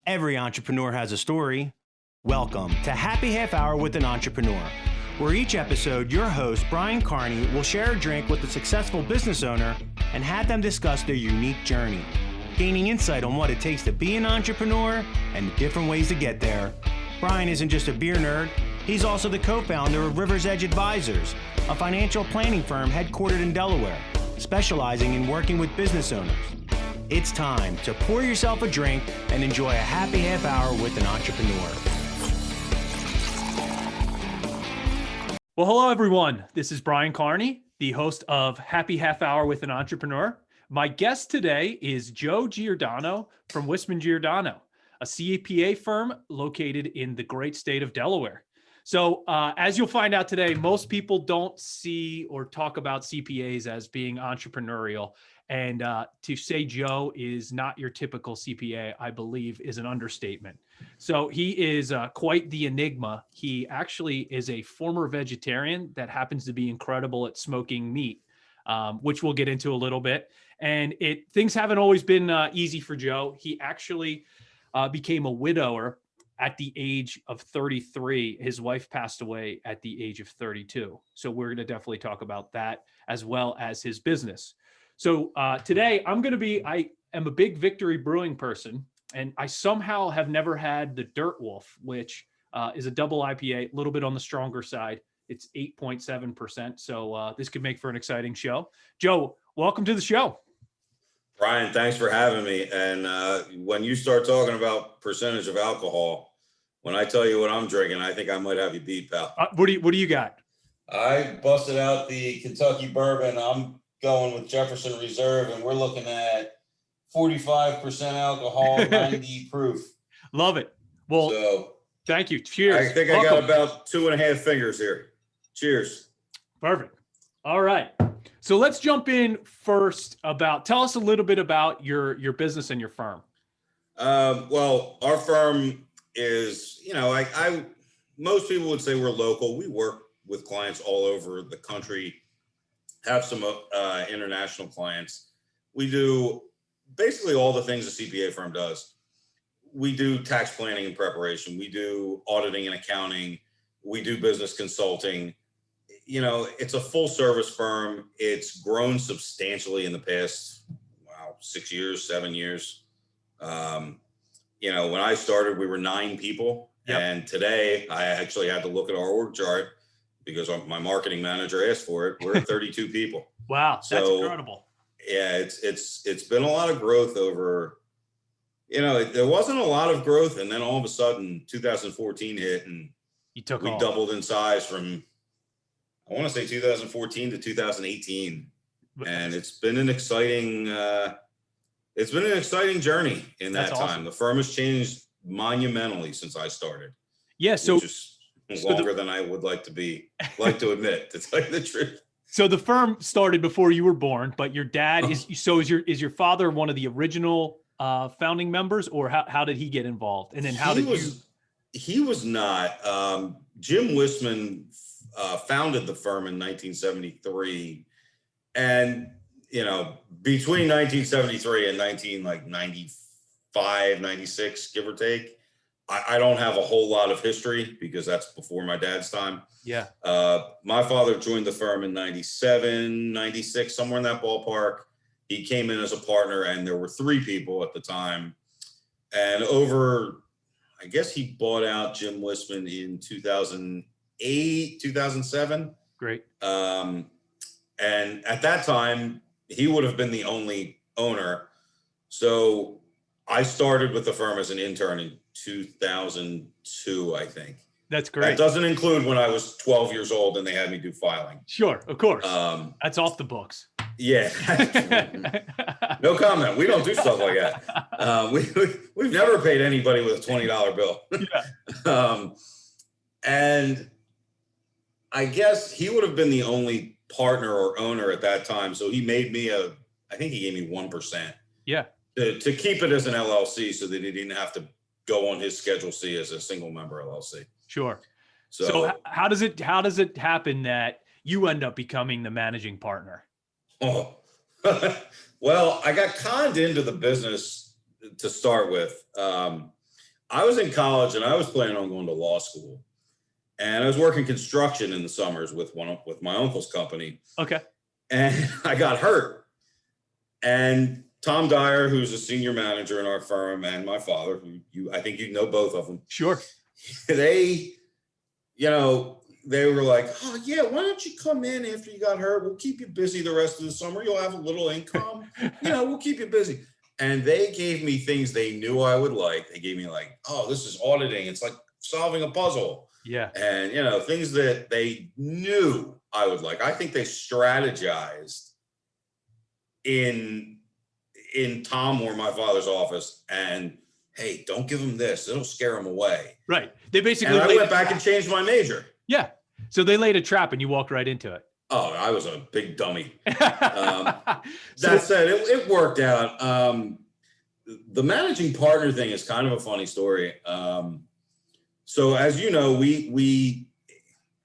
Every entrepreneur has a story. Welcome to Happy Half Hour with an Entrepreneur, where each episode your host, Brian Carney, will share a drink with a successful business owner and have them discuss their unique journey, gaining insight on what it takes to be an entrepreneur and the different ways to get there. Brian isn't just a beer nerd, he's also the co-founder of River's Edge Advisors, a financial planning firm headquartered in Delaware, specializing in working with business owners. It's time to pour yourself a drink and enjoy a happy half hour with an entrepreneur. Well, hello, everyone. This is Brian Carney, the host of Happy Half Hour with an Entrepreneur. My guest today is Joe Giordano from Whisman Giordano, a CPA firm located in the great state of Delaware. So as you'll find out today, most people don't see or talk about CPAs as being entrepreneurial. And to say Joe is not your typical CPA, I believe, is an understatement. So he is quite the enigma. He actually is a former vegetarian that happens to be incredible at smoking meat, which we'll get into a little bit. And things haven't always been easy for Joe. He actually became a widower at the age of 33. His wife passed away at the age of 32. So we're going to definitely talk about that as well as his business. So today I am a big Victory Brewing person, and I somehow have never had the Dirt Wolf, which is a double IPA, a little bit on the stronger side. It's 8.7%. So this could make for an exciting show. Joe, welcome to the show. Brian, thanks for having me. And when you start talking about percentage of alcohol, when I tell you what I'm drinking, I think I might have you beat, pal. What do you got? I busted out the Kentucky bourbon. I'm going with Jefferson Reserve, and we're looking at 45% alcohol, 90 proof. Love it. Well, so, thank you. Cheers. I think Welcome. I got about 2.5 fingers here. Cheers. Perfect. All right. So let's jump in first tell us a little bit about your business and your firm. Well, our firm is, most people would say we're local. We work with clients all over the country, have some international clients. We do basically all the things a CPA firm does. We do tax planning and preparation. We do auditing and accounting. We do business consulting. It's a full service firm. It's grown substantially in the past, 6 years, 7 years. When I started, we were 9 people. Yep. And today I actually had to look at our org chart because my marketing manager asked for it. We're 32 people. Wow. That's incredible. Yeah, it's been a lot of growth over, there wasn't a lot of growth. And then all of a sudden 2014 hit and we doubled in size from, I want to say 2014 to 2018. And it's been an exciting journey in that time. Awesome. The firm has changed monumentally since I started. Yeah. So longer than I would like to admit, to tell you the truth. So the firm started before you were born, but your dad is your father one of the original founding members, or how did he get involved? And then he was not. Jim Whisman founded the firm in 1973, and between 1973 and 1995, 96, give or take, I don't have a whole lot of history because that's before my dad's time. Yeah. My father joined the firm in 97, 96, somewhere in that ballpark. He came in as a partner, and there were 3 people at the time. And I guess he bought out Jim Whisman in 2008, 2007. Great. And at that time, he would have been the only owner. So I started with the firm as an intern in 2002, I think. That's great. That doesn't include when I was 12 years old and they had me do filing. Sure, of course. That's off the books. Yeah. No comment. We don't do stuff like that. We've never paid anybody with a $20 bill. Yeah. And I guess he would have been the only partner or owner at that time. So he made me I think he gave me 1%. Yeah. To keep it as an LLC so that he didn't have to go on his Schedule C as a single member LLC. Sure. So how does it happen that you end up becoming the managing partner? Oh, well, I got conned into the business to start with. I was in college and I was planning on going to law school, and I was working construction in the summers with my uncle's company. Okay. And I got hurt. And Tom Dyer, who's a senior manager in our firm, and my father, who I think you know both of them. Sure. They, they were like, oh yeah, why don't you come in after you got hurt? We'll keep you busy the rest of the summer. You'll have a little income. We'll keep you busy. And they gave me things they knew I would like. They gave me like, oh, this is auditing. It's like solving a puzzle. Yeah. And, things that they knew I would like. I think they strategized in Tom or my father's office, and hey, don't give him this. It'll scare him away. Right. They basically. And I went back and changed my major. Yeah. So they laid a trap and you walked right into it. Oh, I was a big dummy. That said, it worked out. The managing partner thing is kind of a funny story. So as you know, we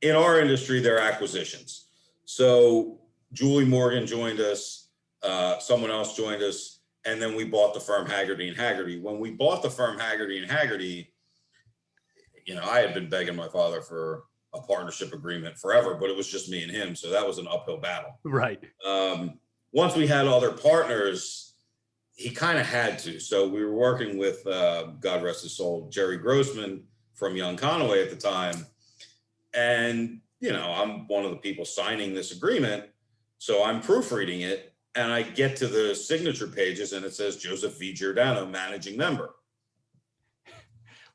in our industry, there are acquisitions. So Julie Morgan joined us, someone else joined us, and then we bought the firm Haggerty and Haggerty. When we bought the firm Haggerty and Haggerty, I had been begging my father for a partnership agreement forever, but it was just me and him. So that was an uphill battle. Right. Once we had other partners, he kind of had to. So we were working with, God rest his soul, Jerry Grossman from Young Conaway at the time. And, I'm one of the people signing this agreement. So I'm proofreading it, and I get to the signature pages and it says Joseph V. Giordano, managing member.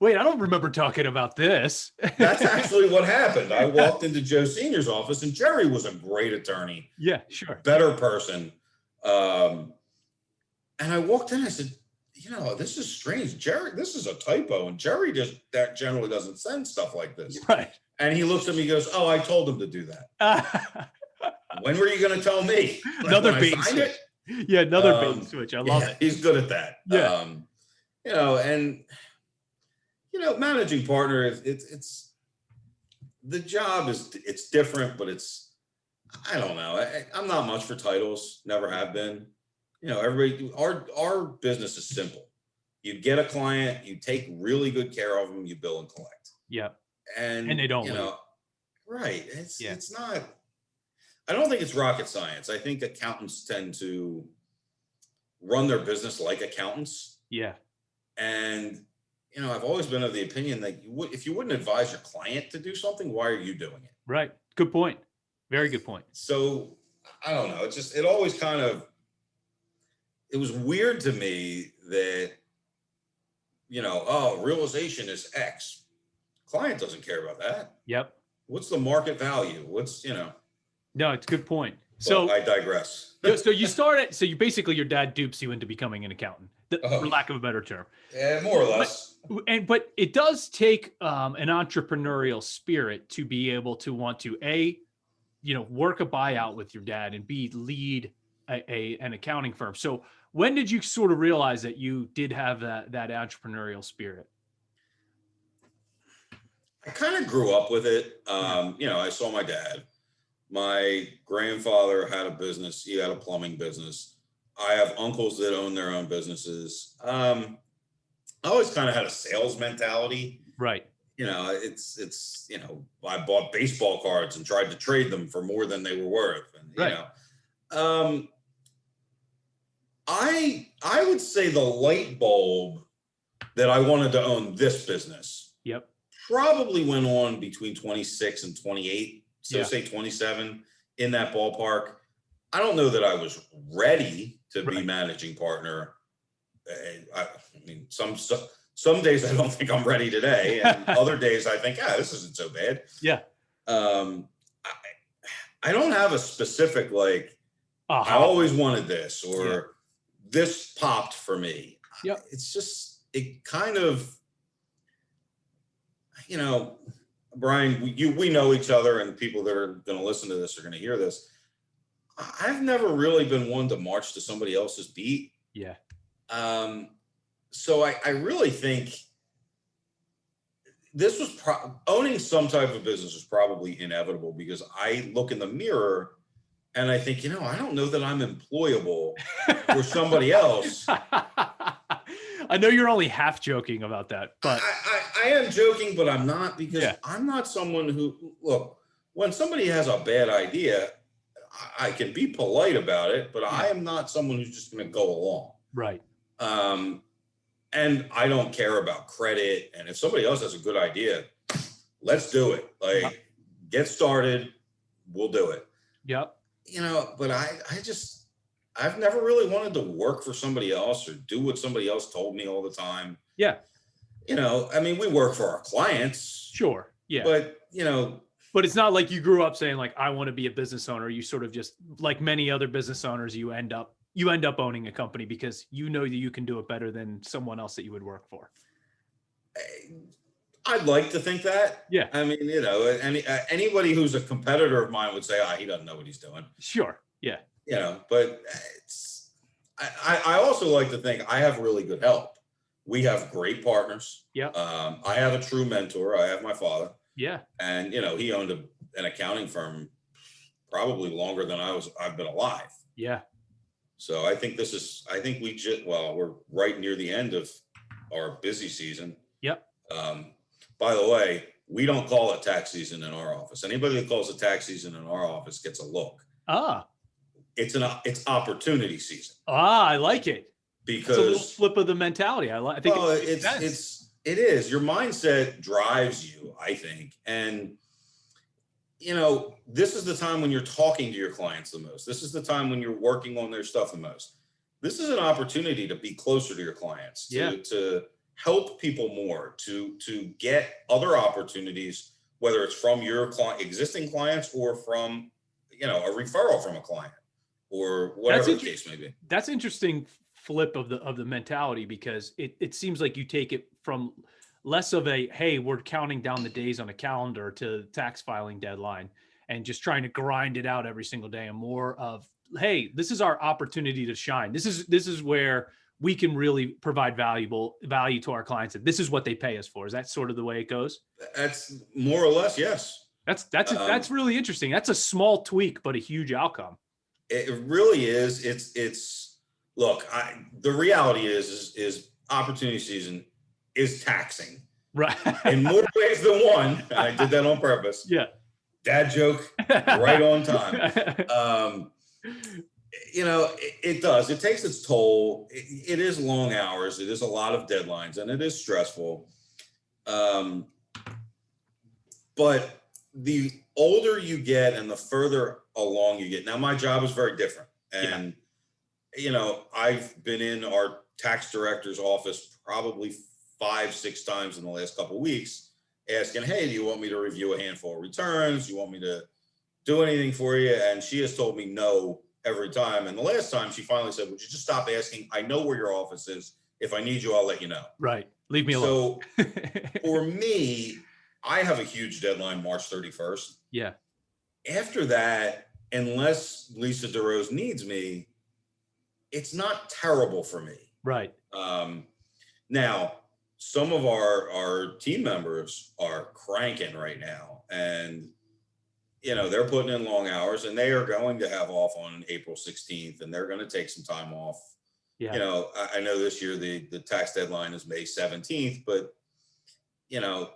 Wait, I don't remember talking about this. That's actually what happened. I walked into Joe Sr.'s office, and Jerry was a great attorney. Yeah, sure. Better person. And I walked in, I said, this is strange. Jerry, this is a typo. And Jerry that generally doesn't send stuff like this. Right. And he looks at me and goes, oh, I told him to do that. When were you going to tell me? Another bait switch. Yeah, another bait switch. I love it. He's good at that. Yeah. Managing partner, it's the job it's different, but I don't know. I'm not much for titles, never have been. Everybody, our business is simple. You get a client, you take really good care of them, you bill and collect. Yeah. And they don't leave. Right. It's not, I don't think it's rocket science. I think accountants tend to run their business like accountants. Yeah. And, I've always been of the opinion that if you wouldn't advise your client to do something, why are you doing it? Right. Good point. Very good point. So I don't know. It always kind of, it was weird to me that, realization is X. Client doesn't care about that. Yep. What's the market value? No, it's a good point. So I digress. So you basically, your dad dupes you into becoming an accountant, for lack of a better term. Yeah, more or less. But it does take an entrepreneurial spirit to be able to want to work a buyout with your dad, and B, lead an accounting firm. So when did you sort of realize that you did have that entrepreneurial spirit? I kind of grew up with it. I saw my dad. My grandfather had a business. He had a plumbing business. I have uncles that own their own businesses. I always kind of had a sales mentality. Right. I bought baseball cards and tried to trade them for more than they were worth. And, I would say the light bulb that I wanted to own this business. Yep. Probably went on between 26 and 28. So say 27, in that ballpark. I don't know that I was ready to be managing partner. Some days I don't think I'm ready today, and other days I think, this isn't so bad. Yeah. I don't have a specific I always wanted this, or this popped for me. Yeah. It's just, it kind of, Brian, we know each other, and people that are going to listen to this are going to hear this. I've never really been one to march to somebody else's beat. Yeah. So I really think this was owning some type of business was probably inevitable, because I look in the mirror and I think, I don't know that I'm employable for somebody else. I know you're only half joking about that, but I am joking, but I'm not, because Yeah. I'm not someone who, look, when somebody has a bad idea, I can be polite about it, but I am not someone who's just going to go along. right. And I don't care about credit. And if somebody else has a good idea, let's do it. Like, get started. We'll do it. Yep. You know, but I've never really wanted to work for somebody else or do what somebody else told me all the time. Yeah. You know, I mean, we work for our clients. Sure. Yeah. But, you know, But it's not like you grew up saying like, I want to be a business owner. You sort of just, like many other business owners, you end up owning a company because you know that you can do it better than someone else that you would work for. I'd like to think that. Yeah. I mean, you know, anybody who's a competitor of mine would say, he doesn't know what he's doing. Sure. Yeah. You know, but I also like to think I have really good help. We have great partners. Yeah. I have a true mentor. I have my father. Yeah. And, you know, he owned an accounting firm probably longer than I've been alive. Yeah. So I think we're right near the end of our busy season. Yep. By the way, we don't call it tax season in our office. Anybody that calls it tax season in our office gets a look. It's opportunity season. I like it. Because it's a little flip of the mentality. I think it is. Your mindset drives you, I think. And, you know, this is the time when you're talking to your clients the most. This is the time when you're working on their stuff the most. This is an opportunity to be closer to your clients, to help people more, to get other opportunities, whether it's from your existing clients or from, you know, a referral from a client or whatever the case may be. That's interesting flip of the mentality, because it seems like you take it from less of a, hey, we're counting down the days on a calendar to tax filing deadline and just trying to grind it out every single day, and more of, hey, this is our opportunity to shine. This is where we can really provide value to our clients, and this is what they pay us for. Is that sort of the way it goes? That's more or less, yes. That's really interesting. That's a small tweak, but a huge outcome. It really is. It's look, the reality is opportunity season is taxing. Right. In more ways than one. And I did that on purpose. Yeah. Dad joke, right on time. You know, it does. It takes its toll. It is long hours. It is a lot of deadlines, and it is stressful. But the older you get and the further along you get. Now, my job is very different. And, you know, I've been in our tax director's office probably 5-6 times in the last couple of weeks asking, hey, do you want me to review a handful of returns? Do you want me to do anything for you? And she has told me no every time. And the last time she finally said, would you just stop asking? I know where your office is. If I need you, I'll let you know. Right. Leave me alone. So for me, I have a huge deadline, March 31st. Yeah. After that, unless Lisa DeRose needs me, it's not terrible for me. Right. Now, some of our team members are cranking right now, and, you know, they're putting in long hours, and they are going to have off on April 16th, and they're going to take some time off. Yeah. You know, I know this year the tax deadline is May 17th, but, you know,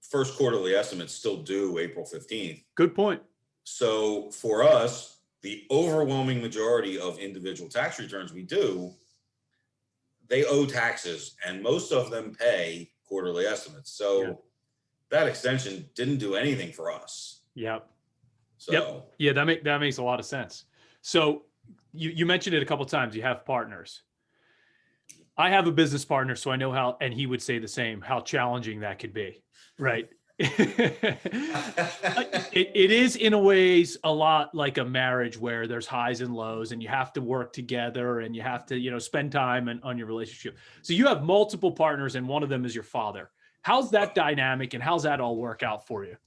first quarterly estimates still due April 15th. Good point. So for us, the overwhelming majority of individual tax returns we do, they owe taxes, and most of them pay quarterly estimates. So that extension didn't do anything for us. Yep. So yeah, that makes a lot of sense. So you mentioned it a couple of times. You have partners. I have a business partner, so I know how, and he would say the same, how challenging that could be. Right. It is in a ways a lot like a marriage where there's highs and lows, and you have to work together, and you have to, you know, spend time on your relationship. So you have multiple partners, and one of them is your father. How's that dynamic, and how's that all work out for you?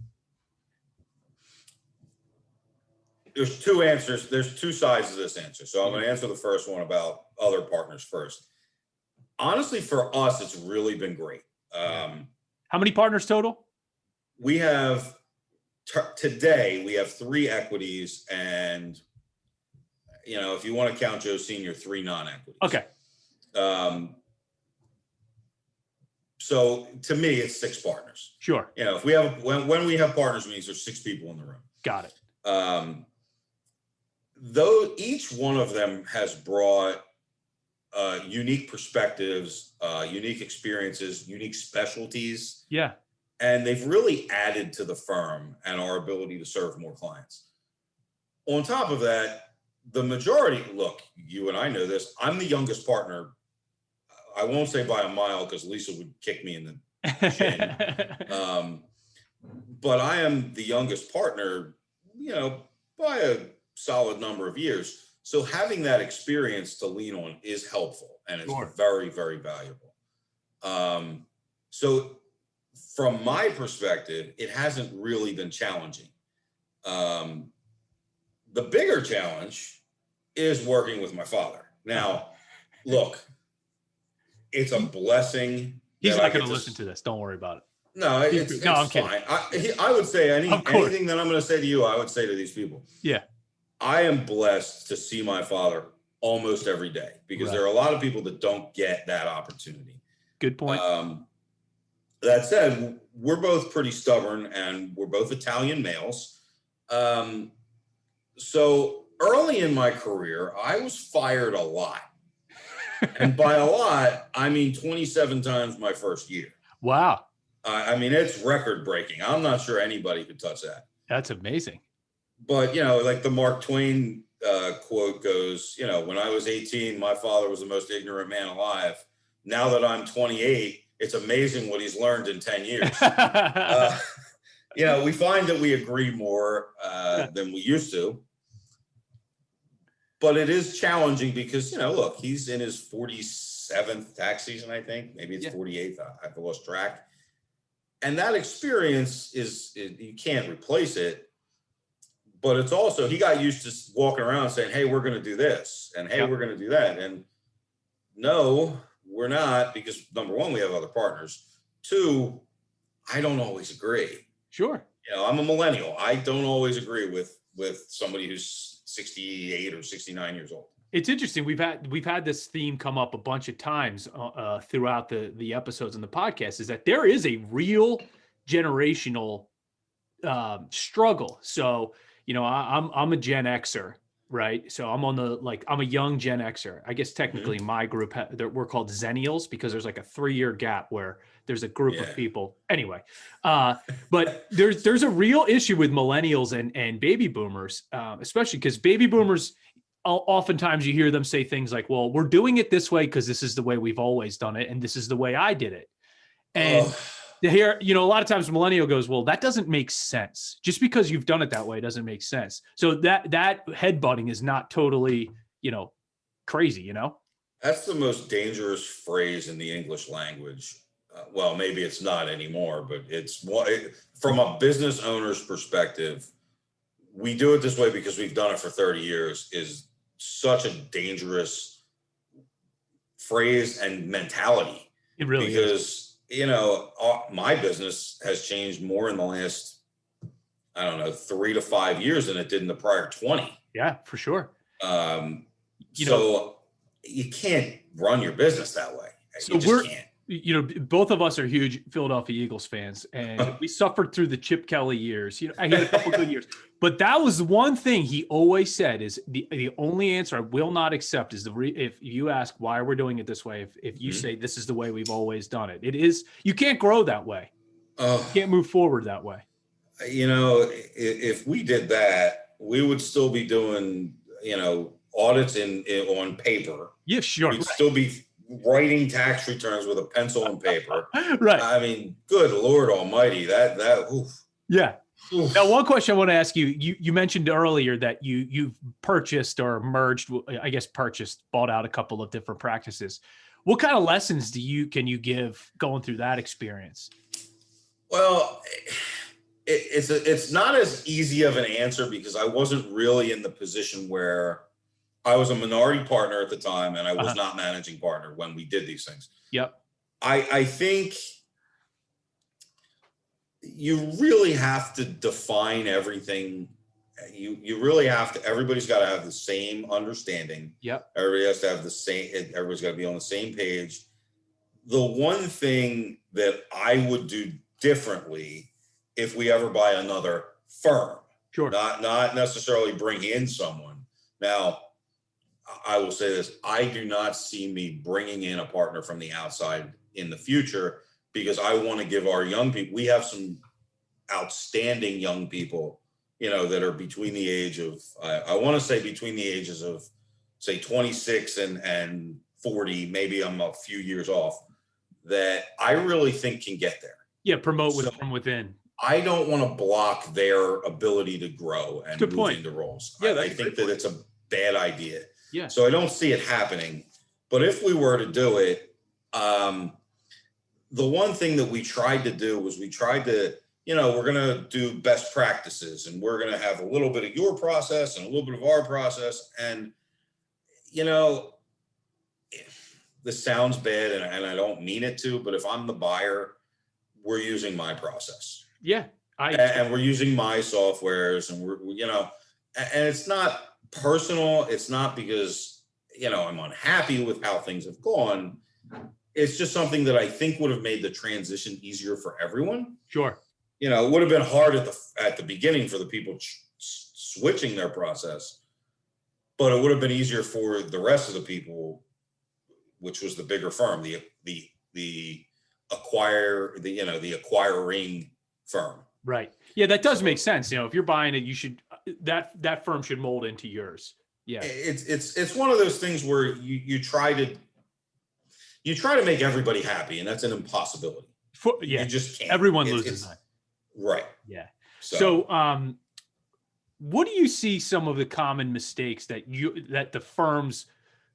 There's two answers. There's two sides to this answer. So I'm going to answer the first one about other partners first. Honestly, for us, it's really been great. How many partners total? We have today, we have 3 equities, and, you know, if you want to count Joe Senior, 3 non-equities. Okay. So to me, it's 6 partners. Sure. You know, if we have, when we have partners meetings, there's 6 people in the room. Got it. Though each one of them has brought unique perspectives, unique experiences, unique specialties. Yeah. And they've really added to the firm and our ability to serve more clients. On top of that, the majority, look, you and I know this, I'm the youngest partner. I won't say by a mile because Lisa would kick me in the chin. But I am the youngest partner, you know, by a solid number of years. So having that experience to lean on is helpful, and it's very, very valuable. So from my perspective, it hasn't really been challenging. The bigger challenge is working with my father. Now, look, it's a blessing. He's not going to listen to this. Don't worry about it. No, it's fine. I would say anything that I'm going to say to you, I would say to these people. Yeah. I am blessed to see my father almost every day because there are a lot of people that don't get that opportunity. Good point. That said, we're both pretty stubborn and we're both Italian males. So early in my career, I was fired a lot. And by a lot, I mean 27 times my first year. Wow. I mean, it's record breaking. I'm not sure anybody could touch that. That's amazing. But, you know, like the Mark Twain quote goes, you know, when I was 18, my father was the most ignorant man alive. Now that I'm 28, it's amazing what he's learned in 10 years. You know, we find that we agree more than we used to. But it is challenging because, you know, look, he's in his 47th tax season, I think. Maybe it's 48th. I've lost track. And that experience you can't replace it. But it's also, he got used to walking around saying, hey, we're going to do this. And hey, we're going to do that. And no, we're not, because number one, we have other partners. 2, I don't always agree. Sure. You know, I'm a millennial. I don't always agree with somebody who's 68 or 69 years old. It's interesting. We've had this theme come up a bunch of times throughout the episodes in the podcast, is that there is a real generational struggle. So, you know, I'm a Gen Xer, right? So I'm I'm a young Gen Xer. I guess technically my group, we're called Zennials because there's like a 3-year gap where there's a group of people. Anyway, but there's a real issue with millennials and baby boomers, especially because baby boomers, oftentimes you hear them say things like, well, we're doing it this way because this is the way we've always done it. And this is the way I did it. And here, you know, a lot of times millennial goes, well, that doesn't make sense. Just because you've done it that way doesn't make sense. So that headbutting is not totally, you know, crazy, you know? That's the most dangerous phrase in the English language. Well, maybe it's not anymore, but from a business owner's perspective, we do it this way because we've done it for 30 years is such a dangerous phrase and mentality. It really is. You know, my business has changed more in the last, I don't know, 3 to 5 years than it did in the prior 20. Yeah, for sure. So you can't run your business that way. You just can't. You know, both of us are huge Philadelphia Eagles fans, and we suffered through the Chip Kelly years. You know, I had a couple good years, but that was one thing he always said is the only answer I will not accept is if you ask why we're doing it this way. If you say this is the way we've always done it, you can't grow that way. You can't move forward that way. You know, if we did that, we would still be doing, you know, audits on paper. Yeah, sure. We'd still be writing tax returns with a pencil and paper. Right. I mean, good Lord Almighty, oof. Yeah. Oof. Now, one question I want to ask you, you mentioned earlier that you've purchased or merged, bought out a couple of different practices. What kind of lessons can you give going through that experience? Well, it's not as easy of an answer because I wasn't really in the position where I was a minority partner at the time, and I was not managing partner when we did these things. Yep. I think you really have to define everything. You really have to. Everybody's got to have the same understanding. Yep. Everybody has to have the same. Everybody's got to be on the same page. the one thing that I would do differently if we ever buy another firm, Sure. not necessarily bring in someone. Now, I will say this, I do not see me bringing in a partner from the outside in the future, because I want to give our young people, we have some outstanding young people, that are between the age of, I want to say between the ages of, say, 26 and 40, maybe I'm a few years off, that I really think can get there. Yeah, promote from within. I don't want to block their ability to grow and Good move point. into roles. Yeah, I think that it's a bad idea. Yeah. So I don't see it happening. But if we were to do it, the one thing that we tried to do was we're going to do best practices, and we're going to have a little bit of your process and a little bit of our process. And, this sounds bad, and I don't mean it to, but if I'm the buyer, we're using my process. Yeah. And we're using my softwares, and and it's not personal. It's not because, I'm unhappy with how things have gone. It's just something that I think would have made the transition easier for everyone. Sure. It would have been hard at the beginning for the people switching their process, but it would have been easier for the rest of the people, which was the bigger firm, the acquiring firm. Right. Yeah, that does make sense. If you're buying it, you should that firm should mold into yours. Yeah. It's one of those things where you try to make everybody happy, and that's an impossibility. You just can't. Everyone loses that. Right. Yeah. So what do you see some of the common mistakes that the firm's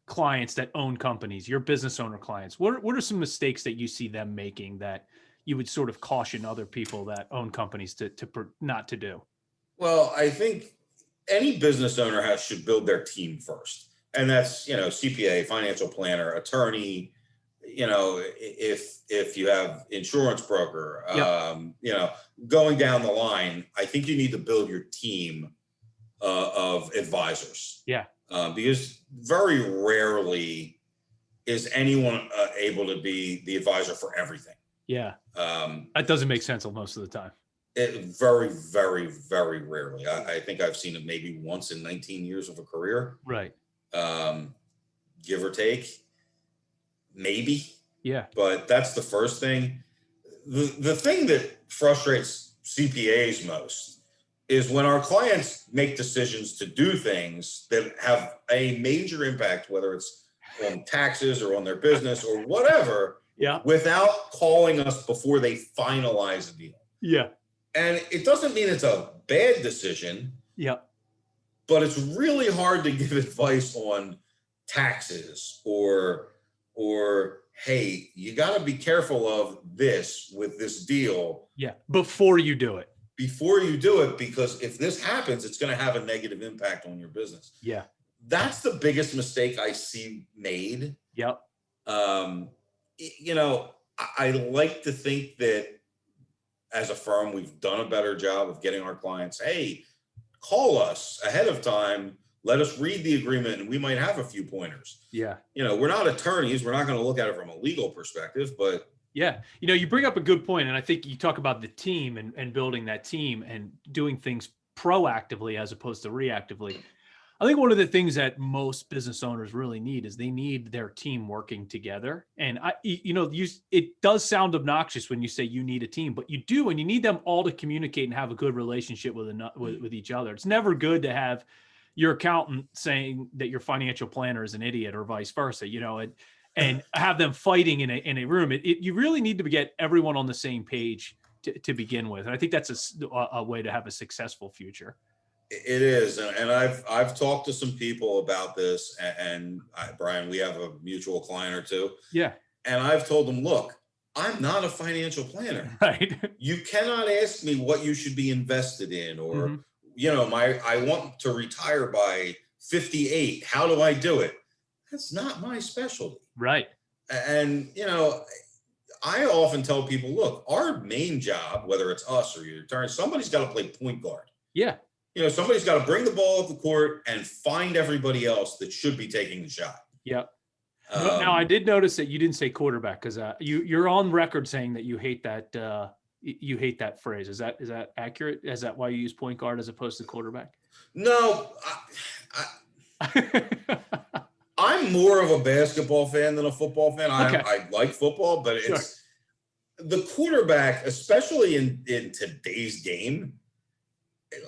clients that own companies, your business owner clients, what are some mistakes that you see them making that you would sort of caution other people that own companies to not to do? Well, I think any business owner should build their team first. And that's, CPA, financial planner, attorney, if you have insurance broker, going down the line, I think you need to build your team of advisors. Yeah. Because very rarely is anyone able to be the advisor for everything. Yeah. That doesn't make sense most of the time. Very, very, very rarely. I think I've seen it maybe once in 19 years of a career. Right. Give or take. Maybe. Yeah. But that's the first thing. The thing that frustrates CPAs most is when our clients make decisions to do things that have a major impact, whether it's on taxes or on their business or whatever, without calling us before they finalize a deal. Yeah. And it doesn't mean it's a bad decision. Yeah. But it's really hard to give advice on taxes or hey, you got to be careful of this with this deal. Yeah. Before you do it. Because if this happens, it's going to have a negative impact on your business. Yeah. That's the biggest mistake I see made. Yep. I like to think that as a firm, we've done a better job of getting our clients, hey, call us ahead of time. Let us read the agreement, and we might have a few pointers. Yeah. We're not attorneys. We're not going to look at it from a legal perspective, but. Yeah. You bring up a good point, and I think you talk about the team and building that team and doing things proactively as opposed to reactively. I think one of the things that most business owners really need is they need their team working together. And it does sound obnoxious when you say you need a team, but you do, and you need them all to communicate and have a good relationship with each other. It's never good to have your accountant saying that your financial planner is an idiot or vice versa, and have them fighting in a room. You really need to get everyone on the same page to begin with. And I think that's a way to have a successful future. It is. And I've talked to some people about this, and Brian, we have a mutual client or two. Yeah. And I've told them, look, I'm not a financial planner. Right. You cannot ask me what you should be invested in, or, I want to retire by 58. How do I do it? That's not my specialty. Right. And, I often tell people, look, our main job, whether it's us or your attorney, somebody's got to play point guard. Yeah. Somebody's got to bring the ball up the court and find everybody else that should be taking the shot. Yep. Now, I did notice that you didn't say quarterback because you're on record saying that you hate that phrase. Is that accurate? Is that why you use point guard as opposed to quarterback? No, I'm more of a basketball fan than a football fan. Okay. I like football, but Sure. it's the quarterback, especially in today's game.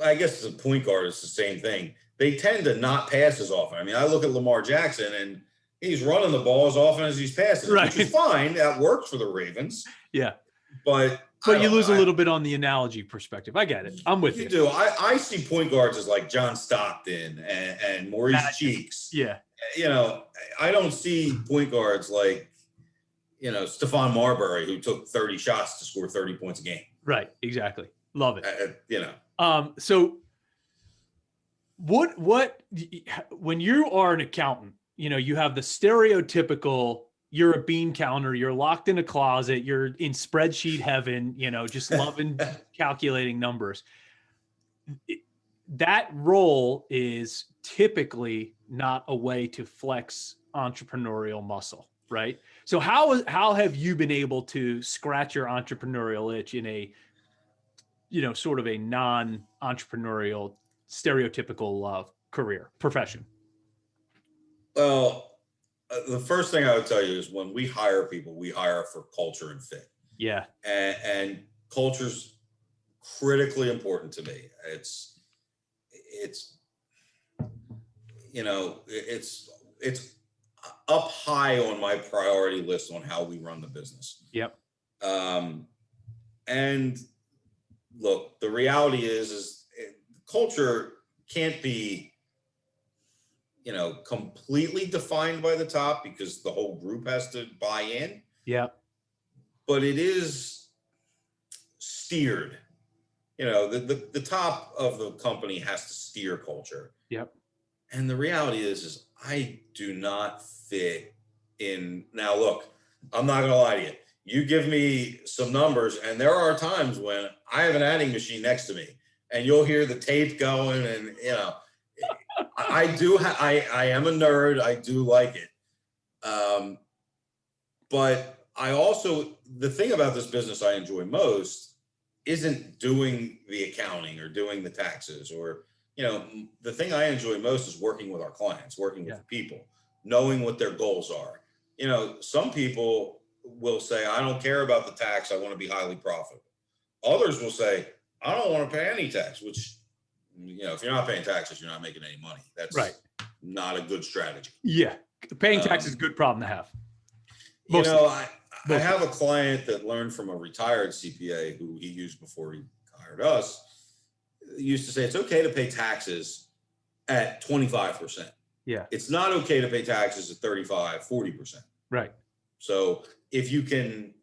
I guess the point guard is the same thing. They tend to not pass as often. I mean, I look at Lamar Jackson and he's running the ball as often as he's passing, Right. which is fine. That works for the Ravens. Yeah. But you lose a little bit on the analogy perspective. I get it. I'm with you. You do. I see point guards as like John Stockton and Maurice Cheeks. Yeah. You know, I don't see point guards like, you know, Stephon Marbury, who took 30 shots to score 30 points a game. Right. Exactly. Love it. You know. So what when you are an accountant, you know, you have the stereotypical, you're a bean counter, you're locked in a closet, you're in spreadsheet heaven, you know, just loving calculating numbers. That role is typically not a way to flex entrepreneurial muscle, right? So how have you been able to scratch your entrepreneurial itch in a, you know, sort of a non-entrepreneurial, stereotypical career, profession? Well, the first thing I would tell you is when we hire people, we hire for culture and fit. Yeah. And culture's critically important to me. It's you know, it's up high on my priority list on how we run the business. Yep. And look, the reality is culture can't be, you know, completely defined by the top because the whole group has to buy in. Yeah. But it is steered. You know, the top of the company has to steer culture. Yep. And the reality is I do not fit in. Now, look, I'm not going to lie to you. You give me some numbers, and there are times when I have an adding machine next to me, and you'll hear the tape going, and you know, I am a nerd. I do like it. But I also, the thing about this business I enjoy most isn't doing the accounting or doing the taxes or, you know, the thing I enjoy most is working with our clients, working with people, knowing what their goals are. You know, some people will say, I don't care about the tax. I want to be highly profitable. Others will say, I don't want to pay any tax, which, you know, if you're not paying taxes, you're not making any money. That's right. Not a good strategy. Yeah. Paying tax is a good problem to have. You know, I have a client that learned from a retired CPA who he used before he hired us. He used to say, it's okay to pay taxes at 25%. Yeah. It's not okay to pay taxes at 35, 40%. Right. So if you can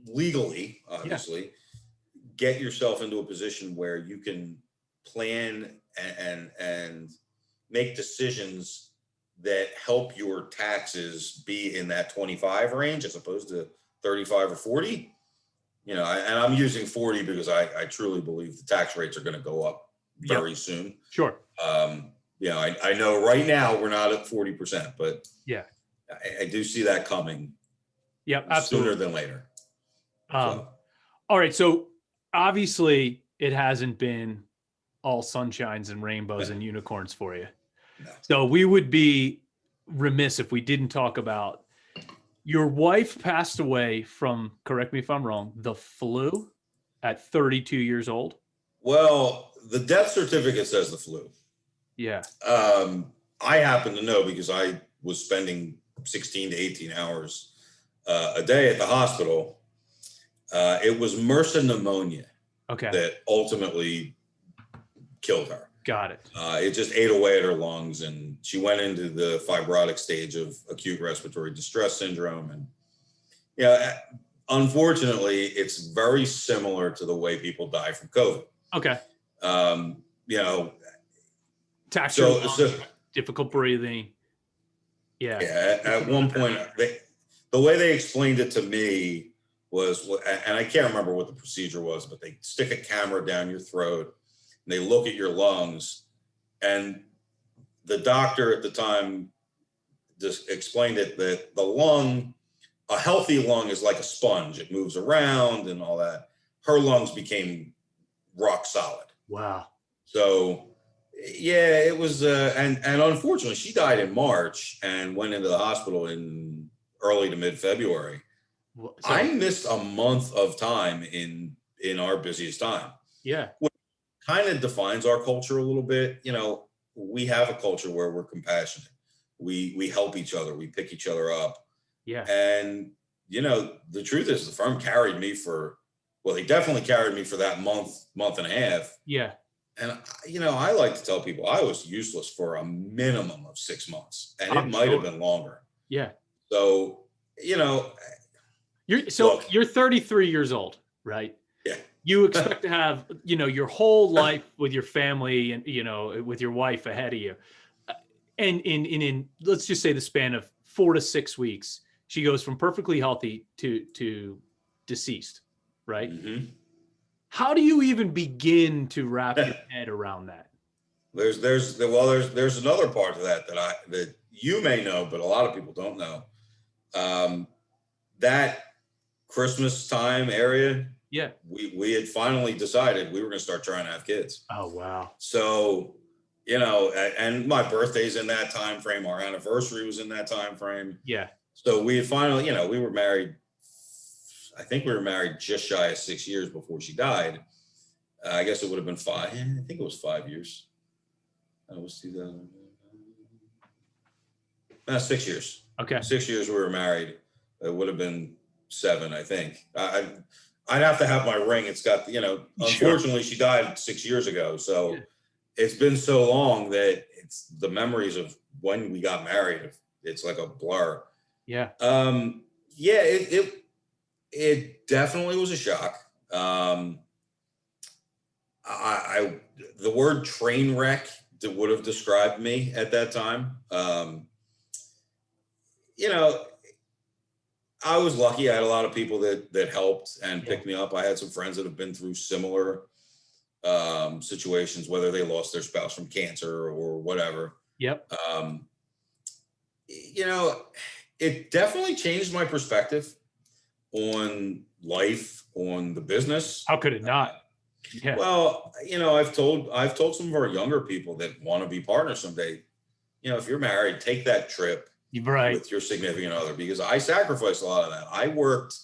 legally, obviously, get yourself into a position where you can plan and make decisions that help your taxes be in that 25 range as opposed to 35 or 40, you know, and I'm using 40 because I truly believe the tax rates are going to go up very soon. Sure. You know, I know right now we're not at 40%, but yeah, I do see that coming. Yep, absolutely. Sooner than later. All right. So obviously it hasn't been all sunshines and rainbows and unicorns for you. No. So we would be remiss if we didn't talk about your wife passed away from, correct me if I'm wrong, the flu at 32 years old. Well, the death certificate says the flu. Yeah. I happen to know because I was spending 16 to 18 hours a day at the hospital. It was MRSA pneumonia that ultimately killed her. Got it. It just ate away at her lungs, and she went into the fibrotic stage of acute respiratory distress syndrome. And unfortunately, it's very similar to the way people die from COVID. Okay. Difficult breathing. Yeah. At one point, the way they explained it to me was, and I can't remember what the procedure was, but they stick a camera down your throat. They look at your lungs, and the doctor at the time just explained it that a healthy lung is like a sponge. It moves around and all that. Her lungs became rock solid. Wow. So yeah, it was, and unfortunately she died in March and went into the hospital in early to mid-February. So, I missed a month of time in our busiest time. Yeah. Which kind of defines our culture a little bit. We have a culture where we're compassionate. We help each other. We pick each other up. Yeah. And, the truth is the firm carried me they definitely carried me for that month and a half. Yeah. And, I like to tell people I was useless for a minimum of 6 months, and it might have been longer. Yeah. So, you're 33 years old, right? Yeah. You expect to have, your whole life with your family and, with your wife ahead of you. And in let's just say the span of 4 to 6 weeks, she goes from perfectly healthy to deceased, right? Mm-hmm. How do you even begin to wrap your head around that? There's another part of that that you may know, but a lot of people don't know. That Christmas time area. Yeah. We had finally decided we were going to start trying to have kids. Oh, wow. So, and my birthday's in that time frame. Our anniversary was in that time frame. Yeah. So we had finally, we were married. I think we were married just shy of 6 years before she died. I guess it would have been 5. I think it was 5 years. It was 2000. 6 years. Okay. 6 years we were married. It would have been 7, I think. I'd have to have my ring. It's got, unfortunately she died 6 years ago. So yeah. It's been so long that it's the memories of when we got married. It's like a blur. Yeah. Yeah, it definitely was a shock. The word train wreck would have described me at that time. I was lucky. I had a lot of people that helped and picked me up. I had some friends that have been through similar situations, whether they lost their spouse from cancer or whatever. Yep. It definitely changed my perspective on life, on the business. How could it not? Yeah. Well, I've told some of our younger people that want to be partners someday, if you're married, take that trip with your significant other, because I sacrificed a lot of that. I worked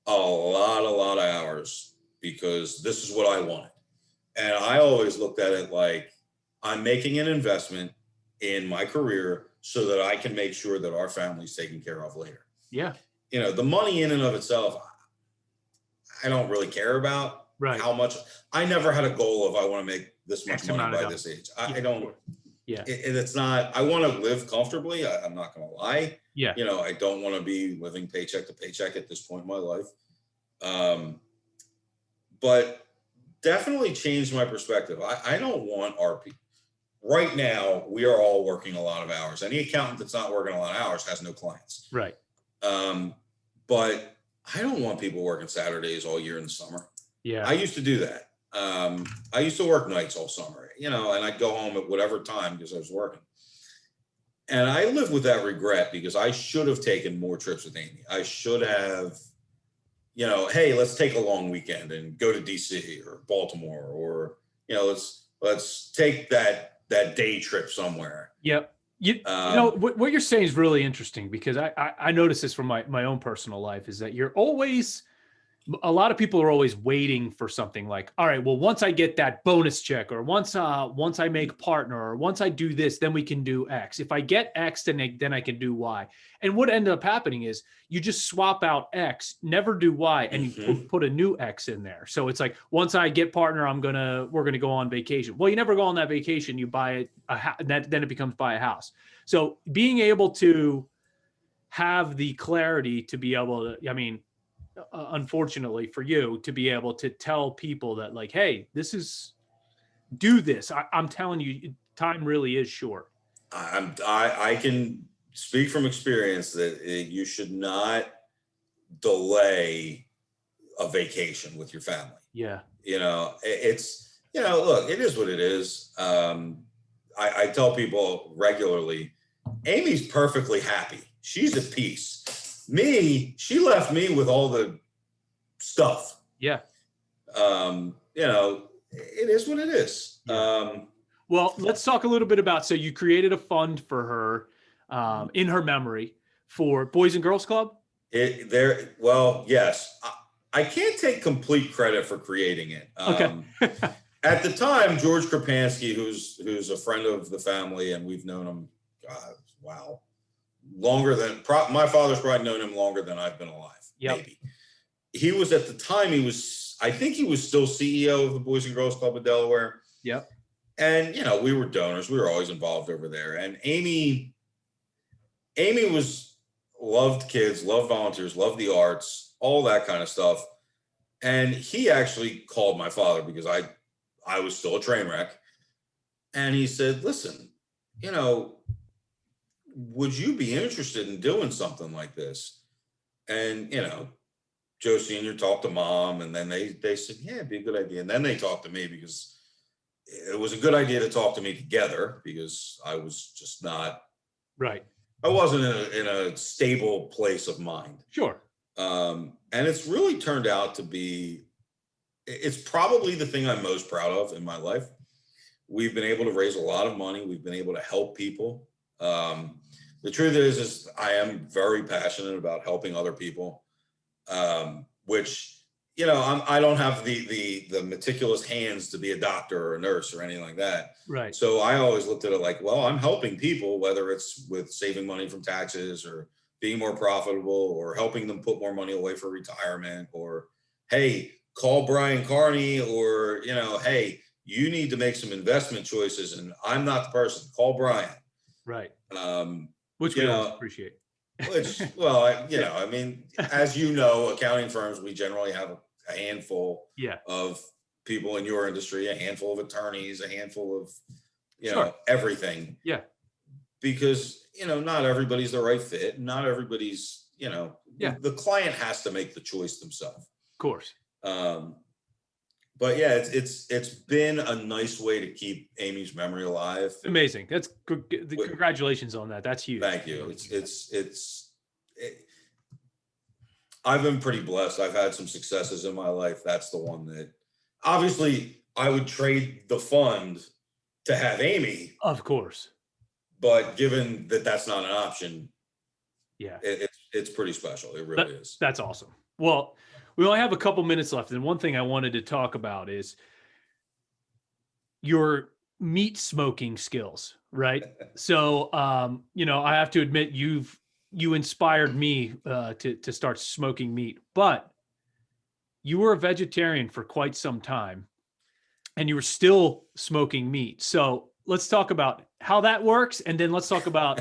a lot of hours because this is what I wanted. And I always looked at it like I'm making an investment in my career so that I can make sure that our family's taken care of later. Yeah. The money in and of itself, I don't really care about how much. I never had a goal of I want to make this much money by this age. I don't. Yeah. It's not, I want to live comfortably. I'm not going to lie. Yeah. I don't want to be living paycheck to paycheck at this point in my life. But definitely changed my perspective. I don't want our people. Right now, we are all working a lot of hours. Any accountant that's not working a lot of hours has no clients. Right. But I don't want people working Saturdays all year in the summer. Yeah. I used to do that. I used to work nights all summer, and I'd go home at whatever time because I was working. And I live with that regret because I should have taken more trips with Amy. I should have, hey, let's take a long weekend and go to DC or Baltimore, or, let's take that day trip somewhere. Yep. What you're saying is really interesting, because I noticed this from my own personal life, is that a lot of people are always waiting for something like, all right, well, once I get that bonus check, or once I make partner, or once I do this, then we can do X. If I get X, then I can do Y. And what ended up happening is you just swap out X, never do Y, and you put a new X in there. So it's like, once I get partner, we're gonna go on vacation. Well, you never go on that vacation. You buy then it becomes buy a house. So being able to have the clarity to be able to, unfortunately for you, to be able to tell people that, like, hey, do this. I'm telling you, time really is short. I can speak from experience that you should not delay a vacation with your family. Yeah. It's, look, it is what it is. I tell people regularly, Amy's perfectly happy. She's at peace. Me, she left me with all the stuff. Yeah. You know, it is what it is. Yeah. Well, let's talk a little bit about, so you created a fund for her in her memory for Boys and Girls Club? Well, yes. I can't take complete credit for creating it. Okay. At the time, George Krapansky, who's a friend of the family, and we've known him, God, wow, longer than my father's probably known him longer than I've been alive. Yep. Maybe. He was at the time. I think he was still CEO of the Boys and Girls Club of Delaware. Yep. And you know, we were donors. We were always involved over there. And Amy loved kids, loved volunteers, loved the arts, all that kind of stuff. And he actually called my father because I was still a train wreck. And he said, listen, you know, would you be interested in doing something like this? And, you know, Joe Sr. talked to Mom, and then they said, yeah, it'd be a good idea. And then they talked to me because it was a good idea to talk to me together because I was just not. Right. I wasn't in a stable place of mind. Sure. And it's really turned out to be, it's probably the thing I'm most proud of in my life. We've been able to raise a lot of money. We've been able to help people. The truth is I am very passionate about helping other people, which, you know, I don't have the meticulous hands to be a doctor or a nurse or anything like that. Right. So I always looked at it like, well, I'm helping people, whether it's with saving money from taxes or being more profitable or helping them put more money away for retirement, or, hey, call Brian Carney, or, you know, hey, you need to make some investment choices and I'm not the person. Call Brian. Right. Which we always appreciate. Well, I mean, as you know, accounting firms, we generally have a handful of people in your industry, a handful of attorneys, a handful of, you know, everything. Yeah. Because, you know, not everybody's the right fit. Not everybody's, you know, the client has to make the choice themselves. Of course. But yeah, it's been a nice way to keep Amy's memory alive. Amazing. That's good. Congratulations on that. That's huge. Thank you. I've been pretty blessed. I've had some successes in my life. That's the one that, obviously, I would trade the fund to have Amy. Of course. But given that that's not an option, yeah, it's pretty special. It really is. That's awesome. Well, we only have a couple minutes left, and one thing I wanted to talk about is your meat smoking skills, right? So, you know, I have to admit, you inspired me to start smoking meat, but you were a vegetarian for quite some time, and you were still smoking meat. So let's talk about how that works, and then let's talk about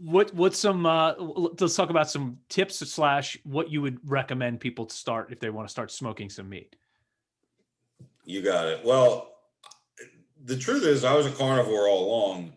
let's talk about some tips / what you would recommend people to start if they want to start smoking some meat. You got it. Well, the truth is I was a carnivore all along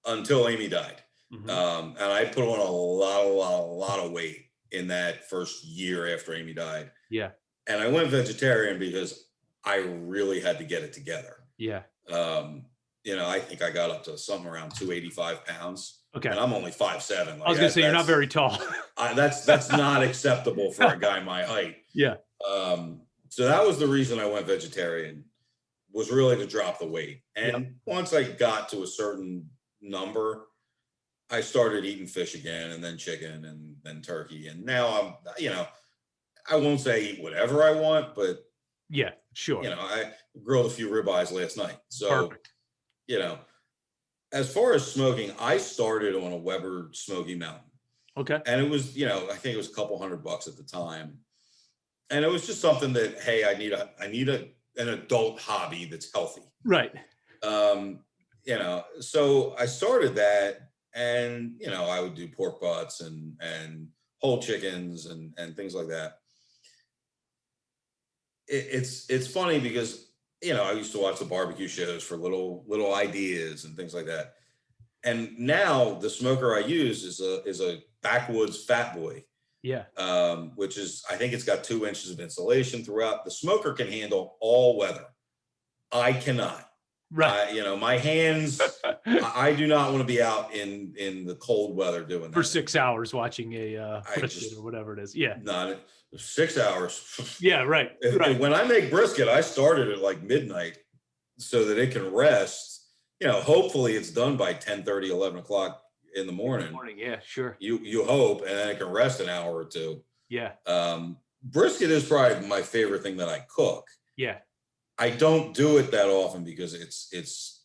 until Amy died. Mm-hmm. And I put on a lot of weight in that first year after Amy died. Yeah. And I went vegetarian because I really had to get it together. Yeah. You know, I think I got up to something around 285 pounds. Okay. And I'm only 5'7". I was going to say, you're not very tall. That's not acceptable for a guy my height. Yeah. So that was the reason I went vegetarian, was really to drop the weight. And once I got to a certain number, I started eating fish again, and then chicken, and then turkey. And now I'm, you know, I won't say eat whatever I want, but yeah, sure. You know, I grilled a few ribeyes last night. So, perfect. You know, as far as smoking, I started on a Weber Smoky Mountain. Okay. And it was, you know, I think it was a couple $100 at the time. And it was just something that, hey, I need an adult hobby that's healthy. Right. You know, so I started that, and, you know, I would do pork butts and whole chickens and things like that. It's funny because, you know, I used to watch the barbecue shows for little ideas and things like that. And now the smoker I use is a backwoods Fat Boy. Yeah. Which is, I think it's got 2 inches of insulation throughout. The smoker can handle all weather. I cannot. Right. You know, my hands I do not want to be out in the cold weather doing that For 6 hours watching a I brisket just- or whatever it is. Yeah. Not 6 hours. Yeah. Right. Right. When I make brisket, I start it at like midnight so that it can rest. Hopefully it's done by 10:30, 11 o'clock in the morning. Yeah. Sure. You hope, and then it can rest an hour or two. Yeah. Brisket is probably my favorite thing that I cook. Yeah. I don't do it that often because it's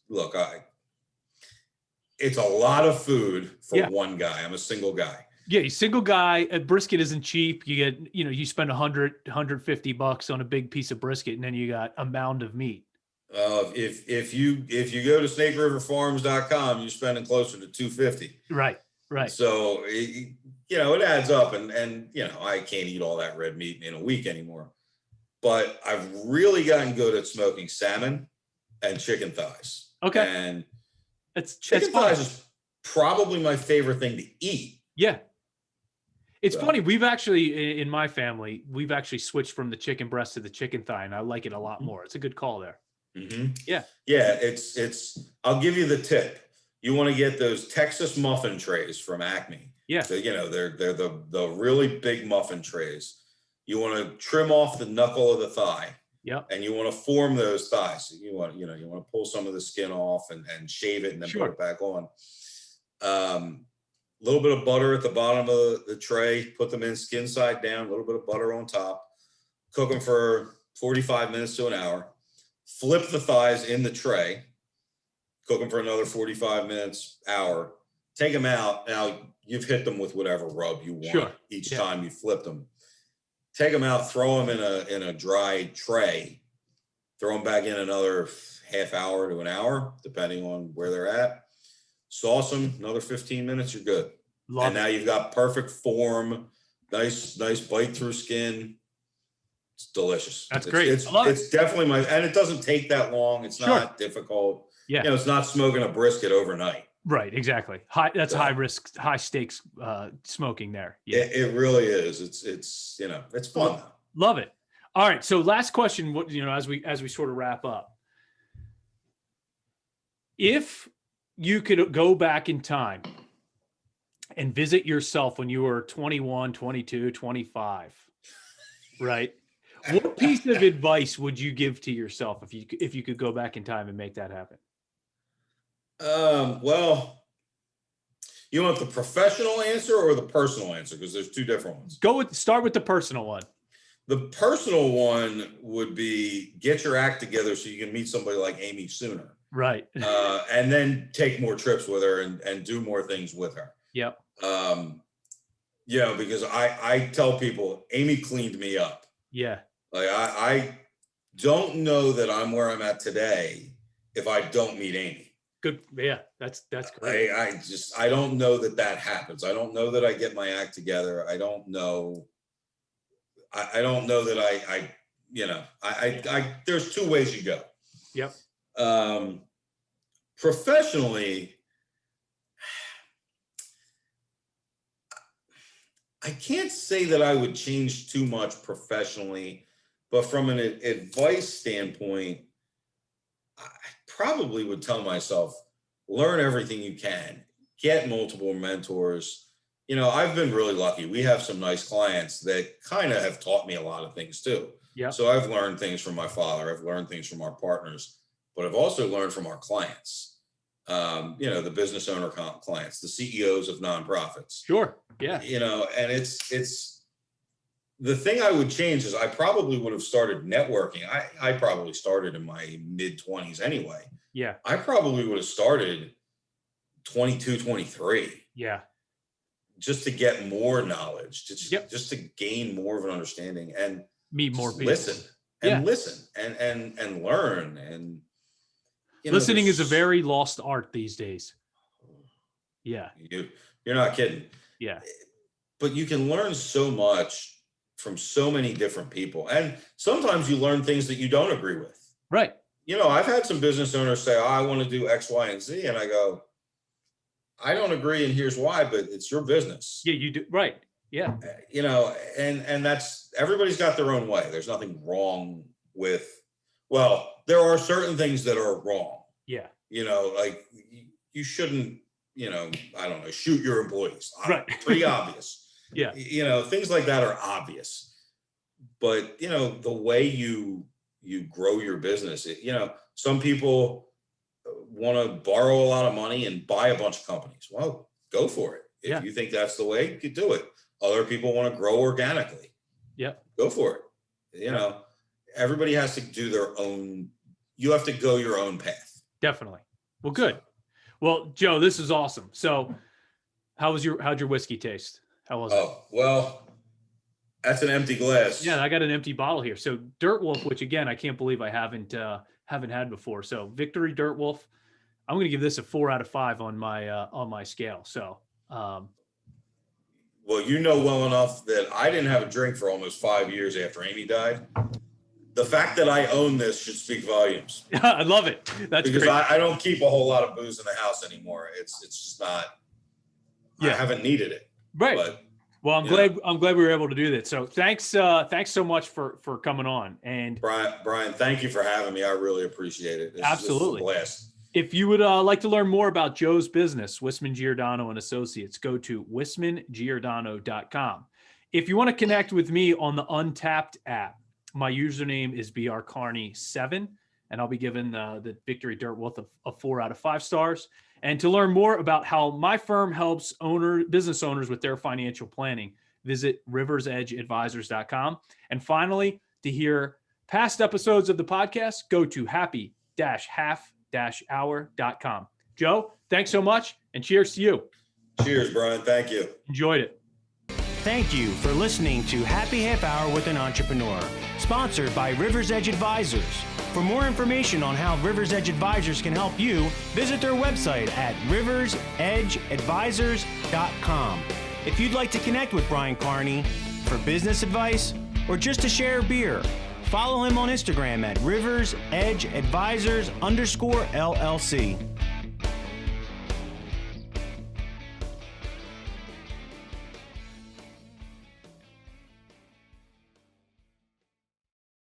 a lot of food for one guy. I'm a single guy. Yeah, single guy. A brisket isn't cheap. You get, you spend $150 on a big piece of brisket, and then you got a mound of meat. If you go to SnakeRiverFarms.com, you're spending closer to $250. Right. So it adds up, and I can't eat all that red meat in a week anymore. But I've really gotten good at smoking salmon and chicken thighs. Okay. And chicken thighs is probably my favorite thing to eat. Yeah. It's funny. We've actually, in my family, switched from the chicken breast to the chicken thigh, and I like it a lot more. It's a good call there. Mm-hmm. Yeah. Yeah. I'll give you the tip. You want to get those Texas muffin trays from Acme. Yeah. So, they're the really big muffin trays. You want to trim off the knuckle of the thigh. Yep. And you want to form those thighs. So you want to pull some of the skin off and shave it and then put it back on. A little bit of butter at the bottom of the tray, put them in skin side down, a little bit of butter on top, cook them for 45 minutes to an hour, flip the thighs in the tray, cook them for another 45 minutes, hour, take them out. Now you've hit them with whatever rub you want each time you flip them. Take them out, throw them in a dry tray, throw them back in another half hour to an hour, depending on where they're at. Sauce them, another 15 minutes, you're good. Now you've got perfect form, nice bite through skin. It's delicious. That's great. It's definitely and it doesn't take that long. It's not difficult. Yeah. It's not smoking a brisket overnight. Right. Exactly. That's high risk, high stakes smoking there. Yeah. It really is. It's fun. Love it. All right. So last question, as we sort of wrap up, if you could go back in time and visit yourself when you were 21, 22, 25, right? What piece of advice would you give to yourself if you could go back in time and make that happen? Well, you want the professional answer or the personal answer? Because there's two different ones. Start with the personal one. The personal one would be get your act together so you can meet somebody like Amy sooner. Right. And then take more trips with her and do more things with her. Yep. Because I tell people Amy cleaned me up. Yeah. Like I don't know that I'm where I'm at today if I don't meet Amy. Good. Yeah, that's great. I don't know that happens. I don't know that I get my act together. I don't know. I don't know that I there's two ways you go. Yep. Professionally, I can't say that I would change too much professionally, but from an advice standpoint, I probably would tell myself, learn everything you can, get multiple mentors. I've been really lucky. We have some nice clients that kind of have taught me a lot of things too. Yeah. So I've learned things from my father. I've learned things from our partners, but I've also learned from our clients. The business owner clients, the CEOs of nonprofits. Sure. Yeah. And it's the thing I would change is I probably would have started networking. I probably started in my mid-20s anyway. Yeah. I probably would have started 22, 23. Yeah. Just to get more knowledge, just to gain more of an understanding and meet more people. Listen and learn. And listening is a very lost art these days. Yeah. You're not kidding. Yeah. But you can learn so much from so many different people. And sometimes you learn things that you don't agree with. Right. I've had some business owners say, I want to do X, Y, and Z. And I go, I don't agree. And here's why, but it's your business. Yeah, you do. Right. Yeah. And that's, everybody's got their own way. There's nothing wrong with, there are certain things that are wrong. Yeah. Like you shouldn't, I don't know, shoot your employees. Right. Pretty obvious. Yeah. Things like that are obvious. But, the way you grow your business, some people want to borrow a lot of money and buy a bunch of companies. Well, go for it. If you think that's the way, you do it. Other people want to grow organically. Yeah. Go for it. Everybody has to do their own. You have to go your own path. Definitely. Well, good. Well, Joe, this is awesome. So how'd your whiskey taste? How was it? Oh, well, that's an empty glass. Yeah, I got an empty bottle here. So Dirt Wolf, which again, I can't believe I haven't had before. So Victory Dirt Wolf. I'm going to give this a 4 out of 5 on my scale. So, well, well enough that I didn't have a drink for almost 5 years after Amy died. The fact that I own this should speak volumes. I love it. That's because great. I don't keep a whole lot of booze in the house anymore. It's just not. I haven't needed it. Right. But, well, I'm glad we were able to do that. So thanks so much for coming on. And Brian, thank you for having me. I really appreciate it. Absolutely. This is a blast. If you would like to learn more about Joe's business, Whisman Giordano and Associates, go to whismangiordano.com. If you want to connect with me on the Untapped app, my username is brcarney7, and I'll be giving the Victory Dirt Wolf a 4 out of 5 stars. And to learn more about how my firm helps business owners with their financial planning, visit riversedgeadvisors.com. And finally, to hear past episodes of the podcast, go to happy-half-hour.com. Joe, thanks so much, and cheers to you. Cheers, Brian. Thank you. Enjoyed it. Thank you for listening to Happy Half Hour with an Entrepreneur, sponsored by Rivers Edge Advisors. For more information on how Rivers Edge Advisors can help you, visit their website at riversedgeadvisors.com. If you'd like to connect with Brian Carney for business advice or just to share a beer, follow him on Instagram at riversedgeadvisors_LLC.